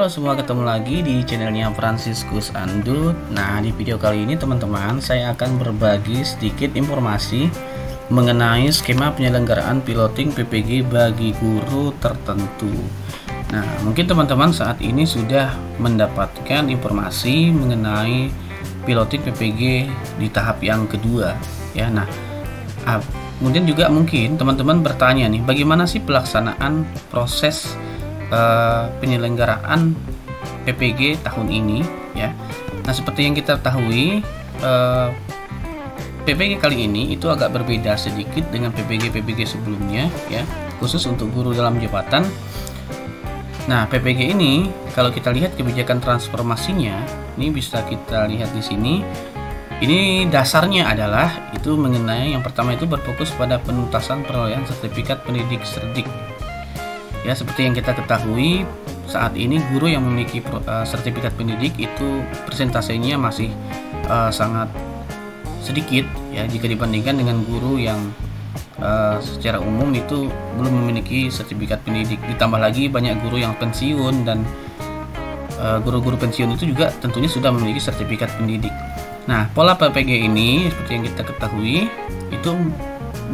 Halo semua, ketemu lagi di channelnya Franciscus Andut. Nah, di video kali ini teman-teman, saya akan berbagi sedikit informasi mengenai skema penyelenggaraan piloting PPG bagi guru tertentu. Nah, mungkin teman-teman saat ini sudah mendapatkan informasi mengenai piloting PPG di tahap yang kedua ya. Nah, kemudian juga mungkin teman-teman bertanya nih, bagaimana sih pelaksanaan proses penyelenggaraan PPG tahun ini ya. Nah, seperti yang kita ketahui, PPG kali ini itu agak berbeda sedikit dengan PPG sebelumnya ya, khusus untuk guru dalam jabatan. Nah, PPG ini kalau kita lihat kebijakan transformasinya, ini bisa kita lihat di sini. Ini dasarnya adalah itu mengenai yang pertama itu berfokus pada penuntasan perolehan sertifikat pendidik cerdik. Ya, seperti yang kita ketahui saat ini guru yang memiliki sertifikat pendidik itu persentasenya masih sangat sedikit ya jika dibandingkan dengan guru yang secara umum itu belum memiliki sertifikat pendidik. Ditambah lagi banyak guru yang pensiun, dan guru-guru pensiun itu juga tentunya sudah memiliki sertifikat pendidik. Nah, pola PPG ini seperti yang kita ketahui itu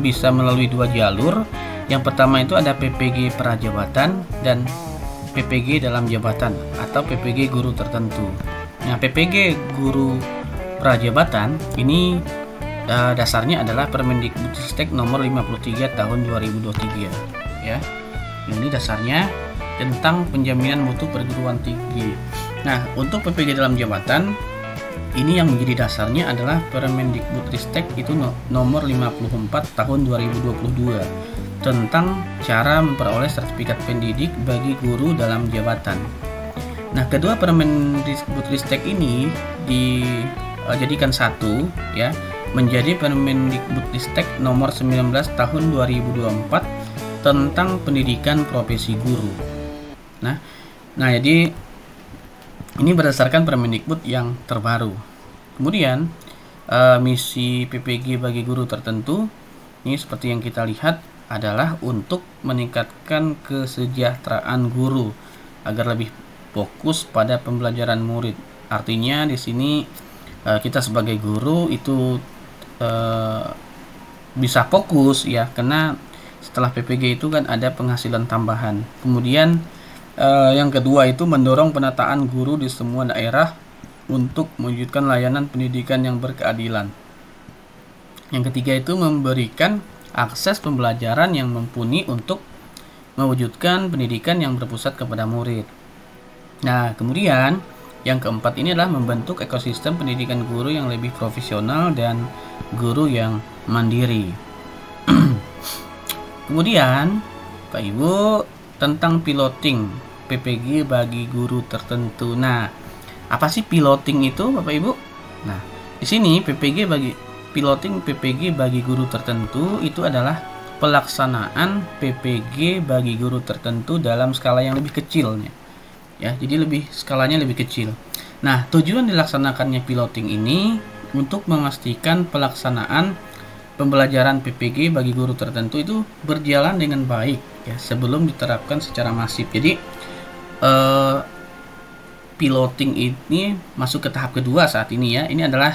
bisa melalui dua jalur. Yang pertama itu ada PPG prajabatan dan PPG dalam jabatan atau PPG guru tertentu. Nah, PPG guru prajabatan ini dasarnya adalah Permendikbudristek nomor 53 tahun 2023 ya. Ini dasarnya tentang penjaminan mutu perguruan tinggi. Nah, untuk PPG dalam jabatan ini yang menjadi dasarnya adalah Permendikbudristek itu nomor 54 tahun 2022 tentang cara memperoleh sertifikat pendidik bagi guru dalam jabatan. Nah, kedua Permendikbudristek ini dijadikan satu ya, menjadi Permendikbudristek nomor 19 tahun 2024 tentang pendidikan profesi guru. Nah, jadi ini berdasarkan Permendikbud yang terbaru. Kemudian misi PPG bagi guru tertentu ini seperti yang kita lihat adalah untuk meningkatkan kesejahteraan guru agar lebih fokus pada pembelajaran murid. Artinya di sini kita sebagai guru itu bisa fokus ya, karena setelah PPG itu kan ada penghasilan tambahan. Kemudian yang kedua itu mendorong penataan guru di semua daerah untuk mewujudkan layanan pendidikan yang berkeadilan. Yang ketiga itu memberikan akses pembelajaran yang mumpuni untuk mewujudkan pendidikan yang berpusat kepada murid. Nah, kemudian yang keempat ini adalah membentuk ekosistem pendidikan guru yang lebih profesional dan guru yang mandiri. Kemudian, Pak Ibu, tentang piloting PPG bagi guru tertentu. Nah, apa sih piloting itu, Bapak Ibu? Nah, di sini piloting PPG bagi guru tertentu itu adalah pelaksanaan PPG bagi guru tertentu dalam skala yang lebih kecilnya. Ya, jadi skalanya lebih kecil. Nah, tujuan dilaksanakannya piloting ini untuk memastikan pelaksanaan pembelajaran PPG bagi guru tertentu itu berjalan dengan baik ya sebelum diterapkan secara masif. Jadi piloting ini masuk ke tahap kedua saat ini ya. Ini adalah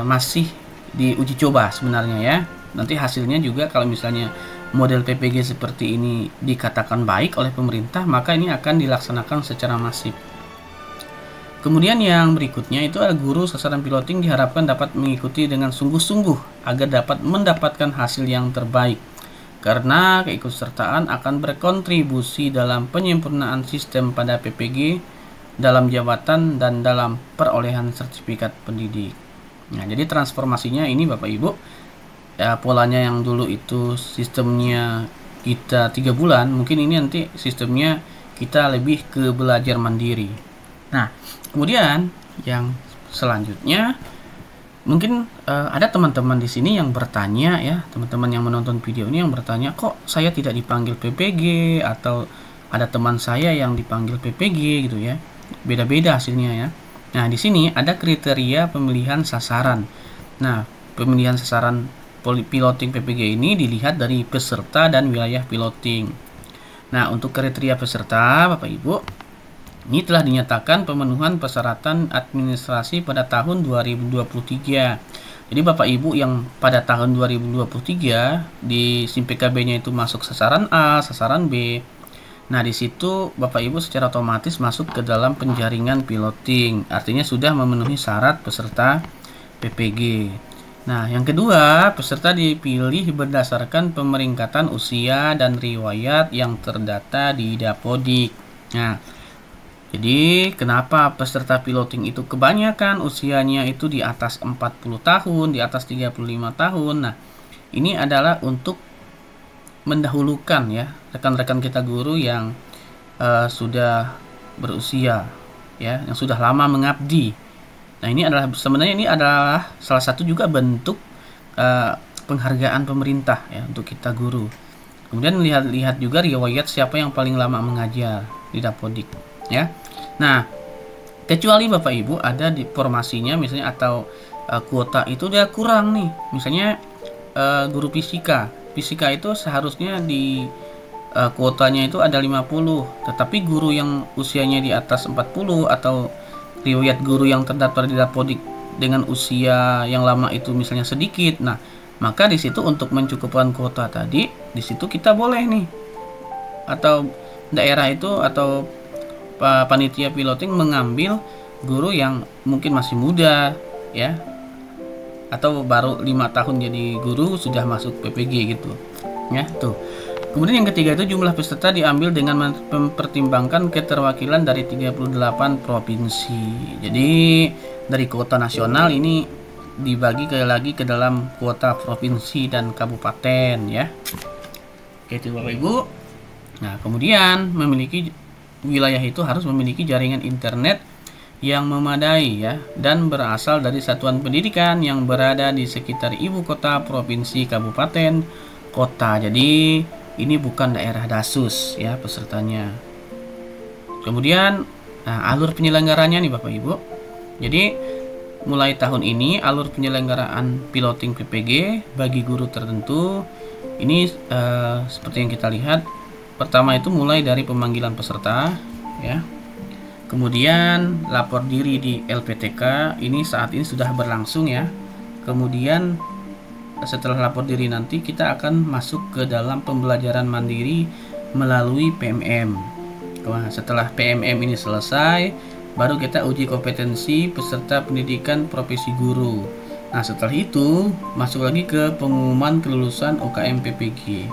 masih diuji coba sebenarnya ya. Nanti hasilnya juga kalau misalnya model PPG seperti ini dikatakan baik oleh pemerintah, maka ini akan dilaksanakan secara masif. Kemudian yang berikutnya itu adalah guru sasaran piloting diharapkan dapat mengikuti dengan sungguh-sungguh agar dapat mendapatkan hasil yang terbaik, karena keikutsertaan akan berkontribusi dalam penyempurnaan sistem pada PPG dalam jabatan dan dalam perolehan sertifikat pendidik. Nah, jadi transformasinya ini Bapak Ibu ya, polanya yang dulu itu sistemnya kita 3 bulan, mungkin ini nanti sistemnya kita lebih ke belajar mandiri. Nah, kemudian yang selanjutnya mungkin ada teman-teman di sini yang bertanya ya, teman-teman yang menonton video ini yang bertanya, kok saya tidak dipanggil PPG, atau ada teman saya yang dipanggil PPG gitu ya. Beda-beda hasilnya ya. Nah, di sini ada kriteria pemilihan sasaran. Nah, pemilihan sasaran piloting PPG ini dilihat dari peserta dan wilayah piloting. Nah, untuk kriteria peserta, Bapak Ibu, Ini telah dinyatakan pemenuhan persyaratan administrasi pada tahun 2023. Jadi Bapak Ibu yang pada tahun 2023 di SIM PKB-nya itu masuk sasaran A, sasaran B. Nah, di situ Bapak Ibu secara otomatis masuk ke dalam penjaringan piloting. Artinya sudah memenuhi syarat peserta PPG. Nah, yang kedua, peserta dipilih berdasarkan pemeringkatan usia dan riwayat yang terdata di Dapodik. Nah, jadi kenapa peserta piloting itu kebanyakan usianya itu di atas 40 tahun, di atas 35 tahun. Nah, ini adalah untuk mendahulukan ya rekan-rekan kita guru yang sudah berusia ya, yang sudah lama mengabdi. Nah, ini adalah sebenarnya ini adalah salah satu juga bentuk penghargaan pemerintah ya untuk kita guru. Kemudian lihat juga riwayat siapa yang paling lama mengajar di Dapodik ya. Nah, kecuali Bapak Ibu ada di formasinya misalnya atau kuota itu dia kurang nih. Misalnya guru fisika. Fisika itu seharusnya di kuotanya itu ada 50, tetapi guru yang usianya di atas 40 atau riwayat guru yang terdaftar di Dapodik dengan usia yang lama itu misalnya sedikit. Nah, maka di situ untuk mencukupkan kuota tadi, di situ kita boleh nih atau daerah itu atau panitia piloting mengambil guru yang mungkin masih muda ya, atau baru 5 tahun jadi guru sudah masuk PPG gitu ya tuh. Kemudian yang ketiga itu jumlah peserta diambil dengan mempertimbangkan keterwakilan dari 38 provinsi. Jadi dari kuota nasional ini dibagi lagi ke dalam kuota provinsi dan kabupaten ya. Oke itu Bapak Ibu. Nah, kemudian wilayah itu harus memiliki jaringan internet yang memadai ya dan berasal dari satuan pendidikan yang berada di sekitar ibu kota, provinsi, kabupaten, kota. Jadi ini bukan daerah dasus ya pesertanya. Kemudian alur penyelenggaranya nih Bapak Ibu. Jadi mulai tahun ini alur penyelenggaraan piloting PPG bagi guru tertentu ini seperti yang kita lihat. Pertama itu mulai dari pemanggilan peserta ya. Kemudian lapor diri di LPTK ini saat ini sudah berlangsung ya. Kemudian setelah lapor diri nanti kita akan masuk ke dalam pembelajaran mandiri melalui PMM. Setelah PMM ini selesai, baru kita uji kompetensi peserta pendidikan profesi guru. Nah, setelah itu masuk lagi ke pengumuman kelulusan UKM PPG.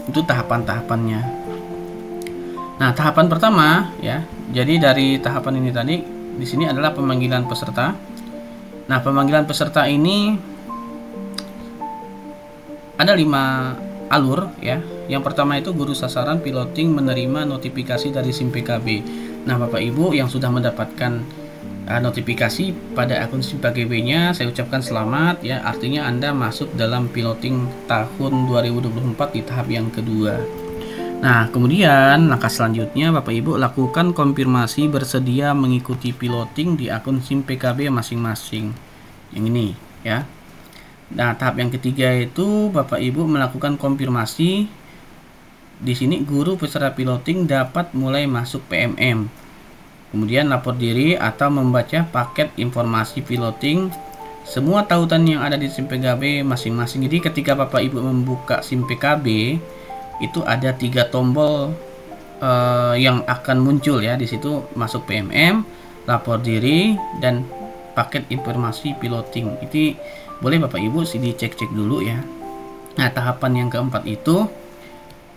Itu tahapan-tahapannya. Nah, tahapan pertama ya. Jadi dari tahapan ini tadi di sini adalah pemanggilan peserta. Nah, pemanggilan peserta ini ada 5 alur ya. Yang pertama itu guru sasaran piloting menerima notifikasi dari SIM PKB. Nah, Bapak Ibu yang sudah mendapatkan notifikasi pada akun SIM PKB-nya, saya ucapkan selamat ya. Artinya Anda masuk dalam piloting tahun 2024 di tahap yang kedua. Nah, kemudian langkah selanjutnya Bapak Ibu lakukan konfirmasi bersedia mengikuti piloting di akun SIM PKB masing-masing. Yang ini ya. Nah, tahap yang ketiga itu Bapak Ibu melakukan konfirmasi. Di sini guru peserta piloting dapat mulai masuk PMM. Kemudian lapor diri atau membaca paket informasi piloting semua tautan yang ada di SIM PKB masing-masing. Jadi ketika Bapak Ibu membuka SIM PKB itu ada 3 tombol yang akan muncul ya. Di situ masuk PMM, lapor diri, dan paket informasi piloting. Itu boleh Bapak Ibu dicek-cek dulu ya. Nah, tahapan yang keempat itu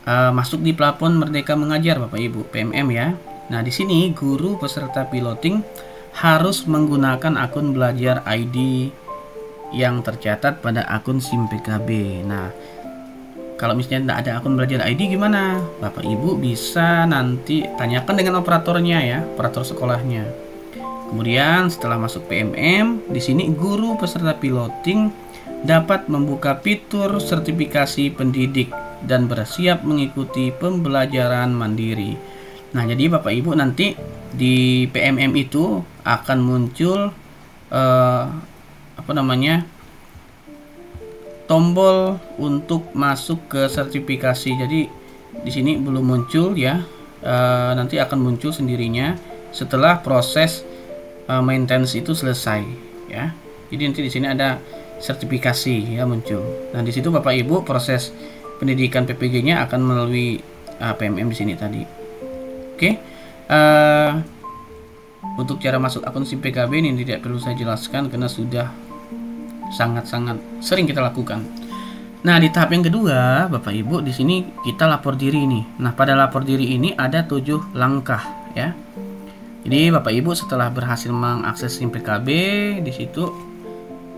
masuk di plafon Merdeka Mengajar Bapak Ibu, PMM ya. Nah, di sini guru peserta piloting harus menggunakan akun belajar ID yang tercatat pada akun SIM PKB. Nah, kalau misalnya tidak ada akun belajar ID gimana? Bapak Ibu bisa nanti tanyakan dengan operatornya ya, operator sekolahnya. Kemudian setelah masuk PMM, di sini guru peserta piloting dapat membuka fitur sertifikasi pendidik dan bersiap mengikuti pembelajaran mandiri. Nah, jadi Bapak Ibu nanti di PMM itu akan muncul tombol untuk masuk ke sertifikasi. Jadi di sini belum muncul ya, nanti akan muncul sendirinya. setelah proses maintenance itu selesai ya. Jadi nanti di sini ada sertifikasi ya muncul. Nah, di situ Bapak Ibu proses pendidikan PPG-nya akan melalui PMM di sini tadi. Oke. Untuk cara masuk akun SIM PKB ini tidak perlu saya jelaskan karena sudah sangat-sangat sering kita lakukan. Nah, di tahap yang kedua, Bapak Ibu, di sini kita lapor diri nih. Nah, pada lapor diri ini ada 7 langkah ya. Jadi Bapak Ibu setelah berhasil mengakses SIM PKB, di situ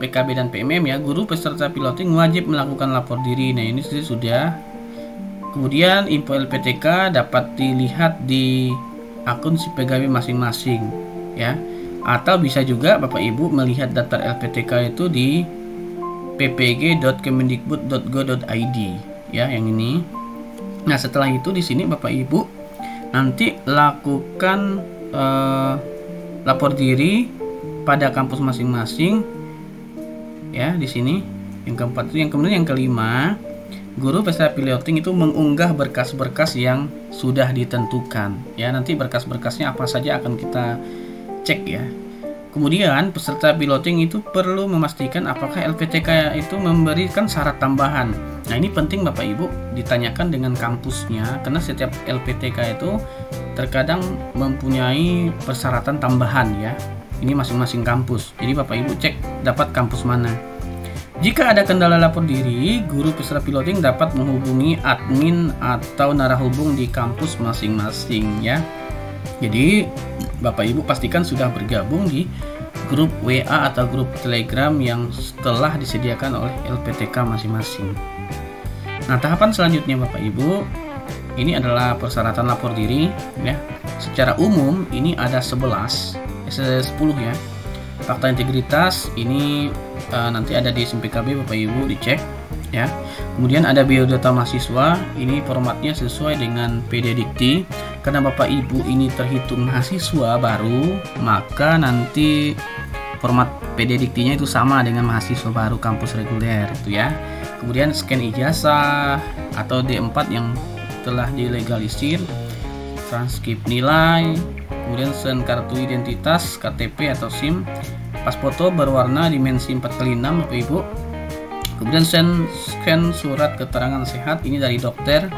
PKB dan PMM ya, guru peserta piloting wajib melakukan lapor diri. Nah, ini sudah. Kemudian info LPTK dapat dilihat di akun SIM PKB masing-masing ya. Atau bisa juga Bapak Ibu melihat daftar LPTK itu di ppg.kemendikbud.go.id ya, yang ini. Nah, setelah itu di sini Bapak Ibu nanti lakukan lapor diri pada kampus masing-masing ya. Di sini yang keempat itu, yang kemudian yang kelima, guru peserta piloting itu mengunggah berkas-berkas yang sudah ditentukan ya. Nanti berkas-berkasnya apa saja akan kita cek ya. Kemudian peserta piloting itu perlu memastikan apakah LPTK itu memberikan syarat tambahan. Nah, ini penting Bapak Ibu ditanyakan dengan kampusnya, karena setiap LPTK itu terkadang mempunyai persyaratan tambahan ya. Ini masing-masing kampus. Jadi Bapak Ibu cek dapat kampus mana. Jika ada kendala lapor diri, guru peserta piloting dapat menghubungi admin atau narahubung di kampus masing-masing ya. Jadi Bapak Ibu pastikan sudah bergabung di grup WA atau grup Telegram yang telah disediakan oleh LPTK masing-masing. Nah, tahapan selanjutnya Bapak Ibu, ini adalah persyaratan lapor diri ya. Secara umum ini ada 10 ya. Fakta integritas ini nanti ada di SIM PKB Bapak Ibu dicek ya. Kemudian ada biodata mahasiswa, ini formatnya sesuai dengan PD Dikti. Karena Bapak Ibu ini terhitung mahasiswa baru, maka nanti format PD Diktinya itu sama dengan mahasiswa baru kampus reguler itu ya. Kemudian scan ijazah atau D4 yang telah dilegalisir, transkrip nilai, kemudian scan kartu identitas, KTP atau SIM, pas foto berwarna dimensi 4x6 Bapak Ibu. Kemudian scan surat keterangan sehat, ini dari dokter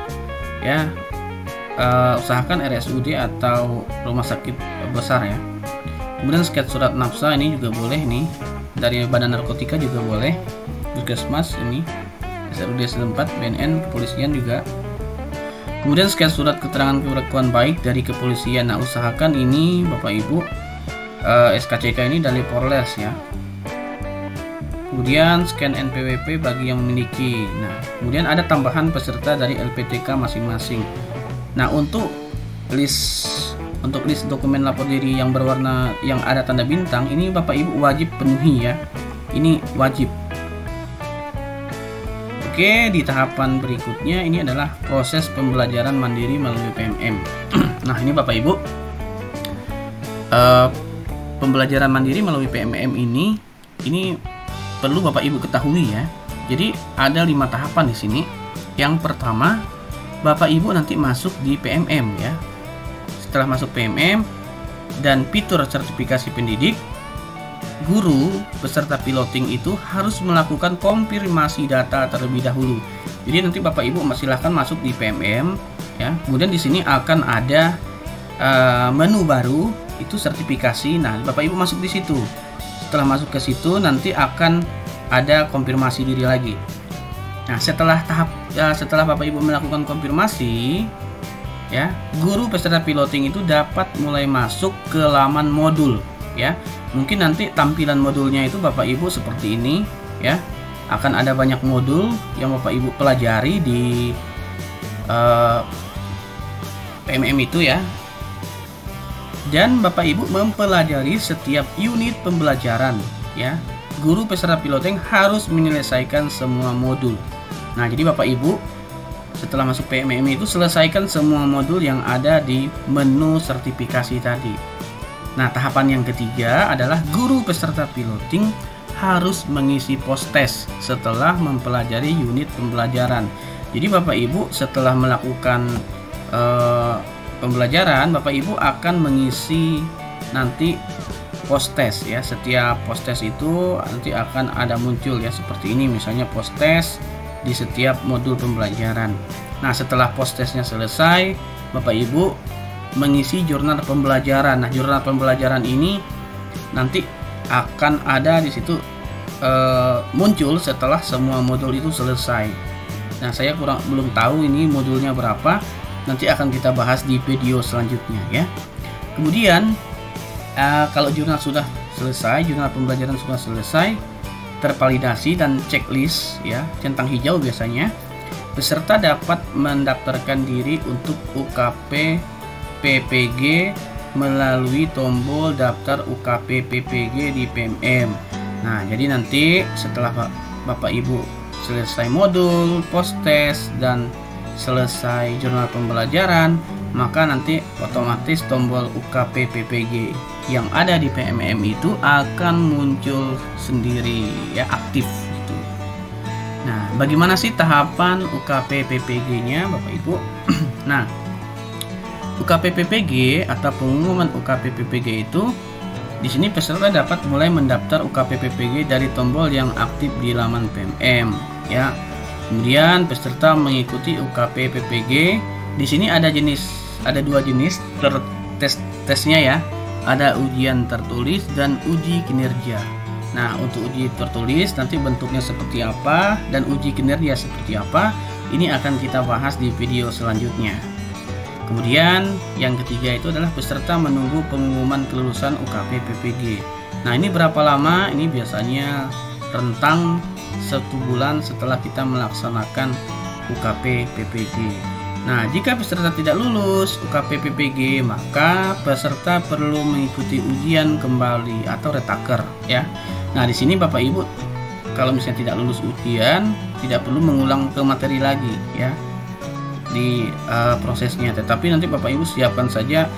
ya. Usahakan RSUD atau rumah sakit besar ya. Kemudian scan surat nafsa, ini juga boleh nih, dari Badan Narkotika juga boleh, Puskesmas ini, SRUD setempat, BNN, kepolisian juga. Kemudian scan surat keterangan kelakuan baik dari kepolisian. Nah, usahakan ini Bapak Ibu SKCK ini dari Polres ya. Kemudian scan NPWP bagi yang memiliki. Nah, kemudian ada tambahan peserta dari LPTK masing-masing. Nah, untuk list dokumen lapor diri yang berwarna yang ada tanda bintang ini Bapak Ibu wajib penuhi ya. Ini wajib. Oke, di tahapan berikutnya ini adalah proses pembelajaran mandiri melalui PMM. Nah, ini Bapak Ibu pembelajaran mandiri melalui PMM ini perlu Bapak Ibu ketahui ya. Jadi ada 5 tahapan di sini. Yang pertama, Bapak Ibu nanti masuk di PMM ya. Setelah masuk PMM dan fitur sertifikasi pendidik, guru peserta piloting itu harus melakukan konfirmasi data terlebih dahulu. Jadi nanti Bapak Ibu silahkan masuk di PMM ya. Kemudian di sini akan ada menu baru, itu sertifikasi. Nah, Bapak Ibu masuk di situ. Setelah masuk ke situ nanti akan ada konfirmasi diri lagi. Nah, setelah Bapak Ibu melakukan konfirmasi ya, guru peserta piloting itu dapat mulai masuk ke laman modul ya. Mungkin nanti tampilan modulnya itu Bapak Ibu seperti ini ya. Akan ada banyak modul yang Bapak Ibu pelajari di PMM itu ya. Dan Bapak Ibu mempelajari setiap unit pembelajaran ya. Guru peserta piloting harus menyelesaikan semua modul. Nah, jadi Bapak Ibu setelah masuk PMM itu selesaikan semua modul yang ada di menu sertifikasi tadi. Nah, tahapan yang ketiga adalah guru peserta piloting harus mengisi post-test setelah mempelajari unit pembelajaran. Jadi Bapak Ibu setelah melakukan pembelajaran, Bapak Ibu akan mengisi nanti post test ya. Setiap post test itu nanti akan ada muncul ya seperti ini, misalnya post test di setiap modul pembelajaran. Nah, setelah post testnya selesai, Bapak Ibu mengisi jurnal pembelajaran. Nah, jurnal pembelajaran ini nanti akan ada di situ muncul setelah semua modul itu selesai. Nah, saya belum tahu ini modulnya berapa. Nanti akan kita bahas di video selanjutnya ya. Kemudian kalau jurnal sudah selesai, jurnal pembelajaran sudah selesai, tervalidasi dan checklist ya, centang hijau biasanya, peserta dapat mendaftarkan diri untuk UKP PPG melalui tombol daftar UKP PPG di PMM. Nah, jadi nanti setelah Bapak Ibu selesai modul, post test, dan selesai jurnal pembelajaran, maka nanti otomatis tombol UKP PPG yang ada di PMM itu akan muncul sendiri ya, aktif gitu. Nah, bagaimana sih tahapan UKP PPG-nya Bapak Ibu? Nah, UKP PPG atau pengumuman UKP PPG itu di sini peserta dapat mulai mendaftar UKP PPG dari tombol yang aktif di laman PMM ya. Kemudian peserta mengikuti UKP PPG. Di sini ada dua jenis tesnya ya. Ada ujian tertulis dan uji kinerja. Nah, untuk uji tertulis nanti bentuknya seperti apa dan uji kinerja seperti apa, ini akan kita bahas di video selanjutnya. Kemudian yang ketiga itu adalah peserta menunggu pengumuman kelulusan UKP PPG. Nah, ini berapa lama? Ini biasanya rentang 1 bulan setelah kita melaksanakan UKP PPG. Nah, jika peserta tidak lulus UKP PPG, maka peserta perlu mengikuti ujian kembali atau retaker ya. Nah, di sini Bapak Ibu kalau misalnya tidak lulus ujian, tidak perlu mengulang ke materi lagi ya di prosesnya, tetapi nanti Bapak Ibu siapkan saja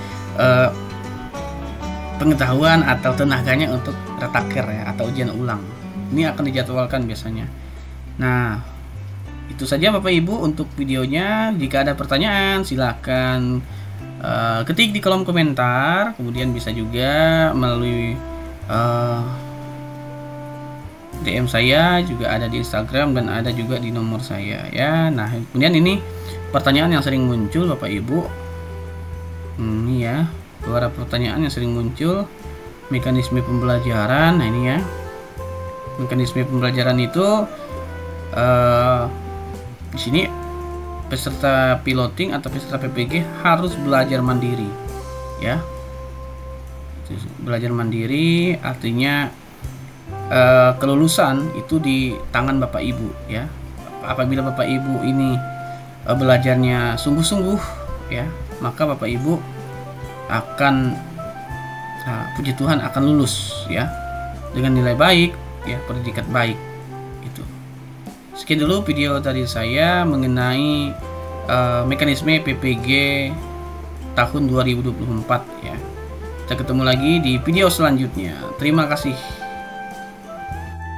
pengetahuan atau tenaganya untuk retaker ya, atau ujian ulang. Ini akan dijadwalkan biasanya. Nah, itu saja Bapak Ibu untuk videonya. Jika ada pertanyaan silahkan ketik di kolom komentar. Kemudian bisa juga melalui DM saya, juga ada di Instagram dan ada juga di nomor saya ya. Nah, kemudian ini pertanyaan yang sering muncul Bapak Ibu. Ini ya, beberapa pertanyaan yang sering muncul. Mekanisme pembelajaran. Nah, ini ya. Mekanisme pembelajaran itu di sini peserta piloting atau peserta PPG harus belajar mandiri ya. Belajar mandiri artinya kelulusan itu di tangan Bapak Ibu ya. Apabila Bapak Ibu ini belajarnya sungguh-sungguh ya, maka Bapak Ibu akan puji Tuhan akan lulus ya dengan nilai baik ya, predikat baik. Itu sekian dulu video dari saya mengenai mekanisme PPG tahun 2024 ya. Kita ketemu lagi di video selanjutnya. Terima kasih.